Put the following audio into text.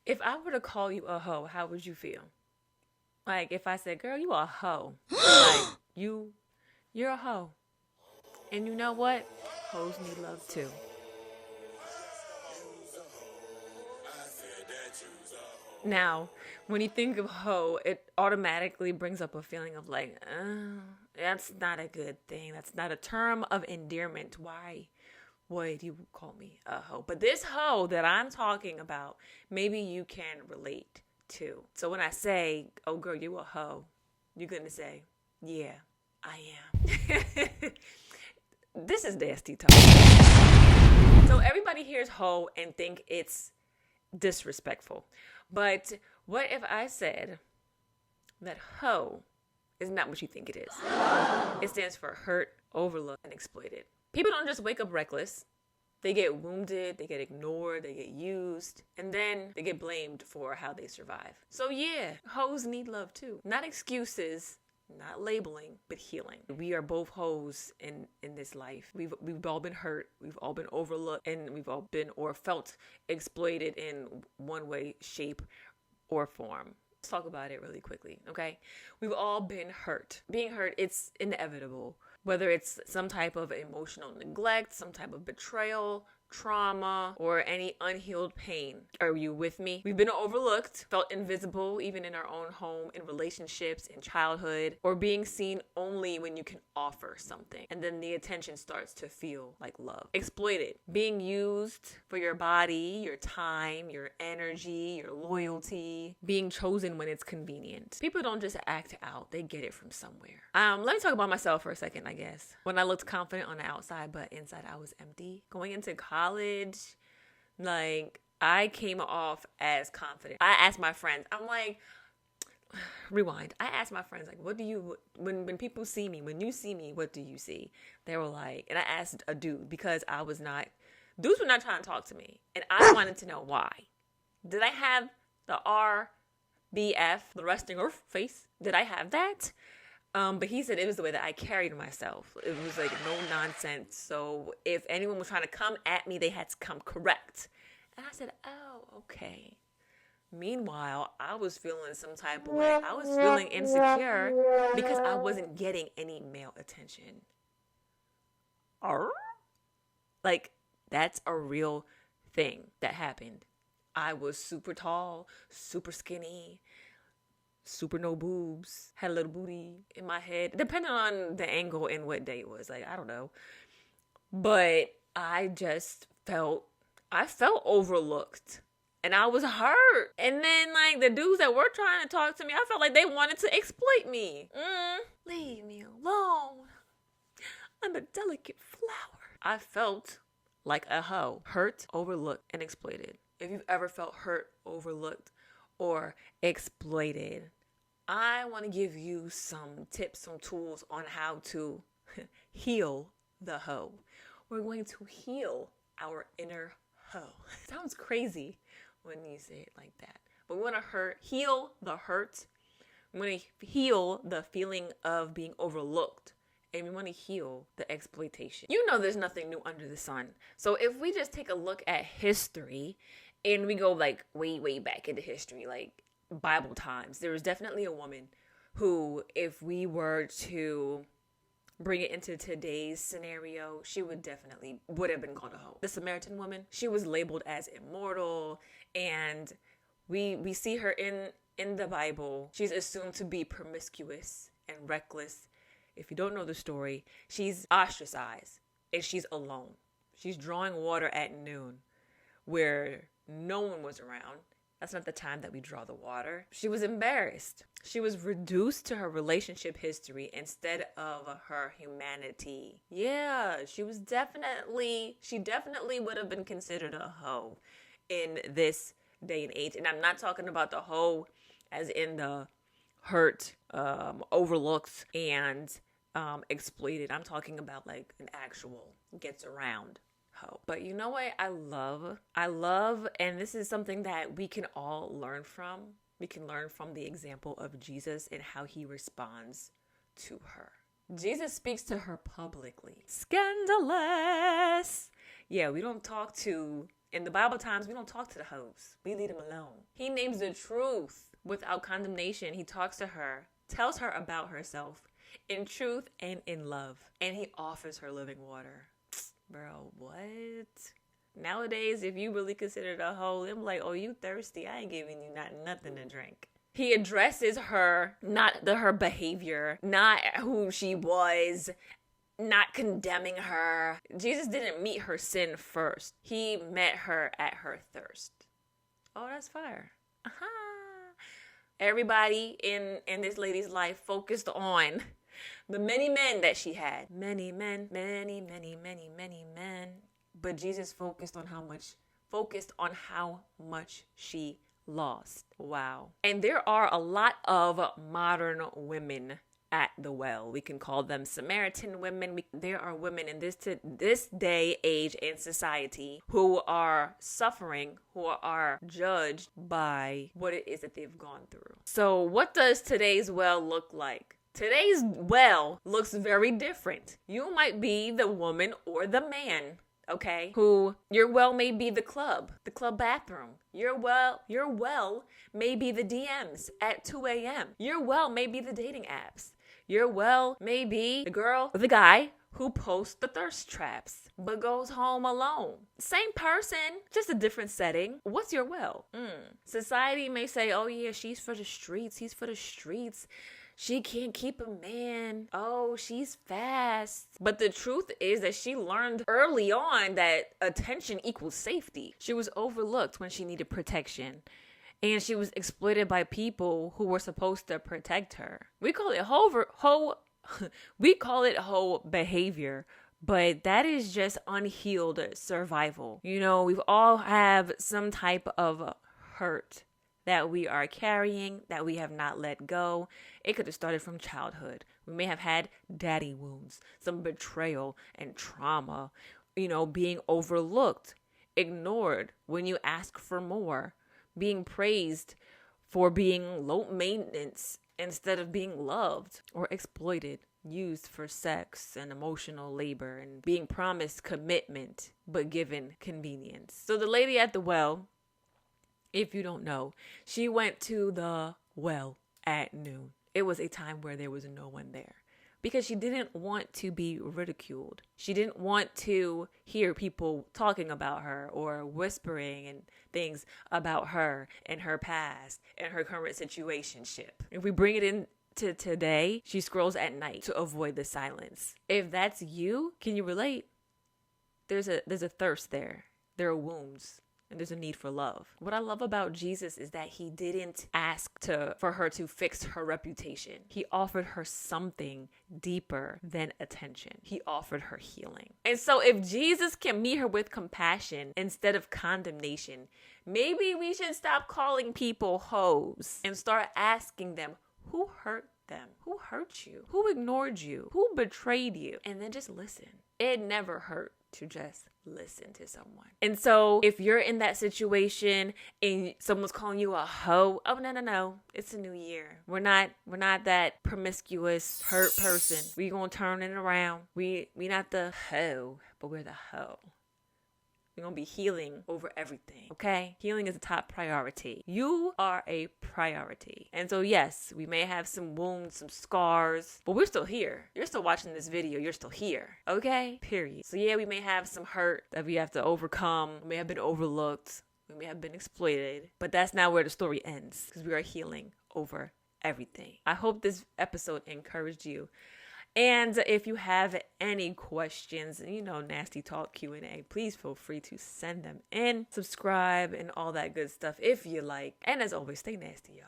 If I were to call you a hoe, how would you feel? Like if I said, girl, you a hoe. Like you're a hoe. And you know what? Hoes need love too. Now, when you think of hoe, it automatically brings up a feeling of like, that's not a good thing. That's not a term of endearment. Why would you call me a hoe? But this hoe that I'm talking about, maybe you can relate to. So when I say, oh girl, you a hoe, you're going to say, yeah, I am. This is nasty talk. So everybody hears hoe and think it's disrespectful. But what if I said that hoe is not what you think it is? It stands for hurt, overlooked, and exploited. People don't just wake up reckless. They get wounded, they get ignored, they get used, and then they get blamed for how they survive. So yeah, hoes need love too. Not excuses, not labeling, but healing. We are both hoes in this life. We've all been hurt, we've all been overlooked, and we've all been or felt exploited in one way, shape, or form. Let's talk about it really quickly, okay? We've all been hurt. Being hurt, it's inevitable. Whether it's some type of emotional neglect, some type of betrayal, trauma, or any unhealed pain. Are you with me? We've been overlooked, felt invisible, even in our own home, in relationships, in childhood, or being seen only when you can offer something. And then the attention starts to feel like love. Exploited, being used for your body, your time, your energy, your loyalty, being chosen when it's convenient. People don't just act out, they get it from somewhere. Let me talk about myself for a second, I guess. When I looked confident on the outside, but inside I was empty. Going into college, like, I came off as confident. I asked my friends, I'm like, rewind. I asked my friends, like, what do you, when people see me, when you see me, what do you see? They were like, and I asked a dude because dudes were not trying to talk to me. And I wanted to know why. Did I have the RBF, the resting or face? Did I have that? But he said it was the way that I carried myself. It was like no nonsense. So if anyone was trying to come at me, they had to come correct. And I said, oh, okay. Meanwhile, I was feeling some type of way. I was feeling insecure because I wasn't getting any male attention. Like, that's a real thing that happened. I was super tall, super skinny, super no boobs, had a little booty in my head, depending on the angle and what day it was. Like, I don't know. But I felt overlooked. And I was hurt. And then, like, the dudes that were trying to talk to me, I felt like they wanted to exploit me. Leave me alone. I'm a delicate flower. I felt like a hoe. Hurt, overlooked, and exploited. If you've ever felt hurt, overlooked, or exploited, I want to give you some tips, some tools on how to heal the hoe. We're going to heal our inner hoe. Sounds crazy when you say it like that. But we want to heal the hurt. We want to heal the feeling of being overlooked. And we want to heal the exploitation. You know there's nothing new under the sun. So if we just take a look at history and we go like way, way back into history, like Bible times, there was definitely a woman who, if we were to bring it into today's scenario, she would have been called a hoe. The Samaritan woman, she was labeled as immortal, and we see her in the Bible. She's assumed to be promiscuous and reckless. If you don't know the story, she's ostracized and she's alone. She's drawing water at noon where no one was around. That's not the time that we draw the water. She was embarrassed. She was reduced to her relationship history instead of her humanity. Yeah, she definitely would have been considered a hoe in this day and age. And I'm not talking about the hoe as in the hurt, overlooked, and exploited. I'm talking about like an actual gets around hoe. But you know what I love, and this is something that we can all learn from. We can learn from the example of Jesus and how he responds to her. Jesus speaks to her publicly. Scandalous. Yeah, we don't talk to In the Bible times, we don't talk to the hoes. We leave them alone. He names the truth without condemnation. He talks to her, tells her about herself in truth and in love. And he offers her living water. Bro, what? Nowadays, if you really consider it a hoe, I'm like, oh, you thirsty? I ain't giving you nothing to drink. He addresses her, not her behavior, not who she was, not condemning her. Jesus didn't meet her sin first. He met her at her thirst. Oh, that's fire. Everybody in this lady's life focused on the many men that she had. Many men, many men. But Jesus focused on how much she lost. Wow. And there are a lot of modern women at the well. We can call them Samaritan women. There are women in this day, age, and society who are suffering, who are judged by what it is that they've gone through. So what does today's well look like? Today's well looks very different. You might be the woman or the man, okay, who your well may be the club bathroom. Your well may be the DMs at 2 a.m. Your well may be the dating apps. Your well may be the girl or the guy who posts the thirst traps but goes home alone. Same person, just a different setting. What's your well? Society may say, oh yeah, she's for the streets. He's for the streets. She can't keep a man. Oh, she's fast. But the truth is that she learned early on that attention equals safety. She was overlooked when she needed protection. And she was exploited by people who were supposed to protect her. We call it hoe behavior, but that is just unhealed survival. You know, we've all have some type of hurt that we are carrying, that we have not let go. It could have started from childhood. We may have had daddy wounds, some betrayal and trauma, you know, being overlooked, ignored when you ask for more, being praised for being low maintenance instead of being loved, or exploited, used for sex and emotional labor, and being promised commitment but given convenience. So the lady at the well, if you don't know, she went to the well at noon. It was a time where there was no one there because she didn't want to be ridiculed. She didn't want to hear people talking about her or whispering and things about her and her past and her current situationship. If we bring it in to today, she scrolls at night to avoid the silence. If that's you, can you relate? There's a thirst there. There are wounds. And there's a need for love. What I love about Jesus is that he didn't ask for her to fix her reputation. He offered her something deeper than attention. He offered her healing. And so if Jesus can meet her with compassion instead of condemnation, maybe we should stop calling people hoes and start asking them, who hurt them? Who hurt you? Who ignored you? Who betrayed you? And then just listen. It never hurt to just listen to someone. And so if you're in that situation and someone's calling you a hoe, oh no, it's a new year. We're not that promiscuous hurt person. We gonna turn it around. We not the hoe, but we're the hoe. We're going to be healing over everything, okay? Healing is a top priority. You are a priority. And so, yes, we may have some wounds, some scars, but we're still here. You're still watching this video. You're still here, okay? Period. So, yeah, we may have some hurt that we have to overcome. We may have been overlooked. We may have been exploited. But that's not where the story ends because we are healing over everything. I hope this episode encouraged you. And if you have any questions, Nasty Talk Q&A, please feel free to send them in, subscribe, and all that good stuff if you like. And as always, stay nasty, y'all.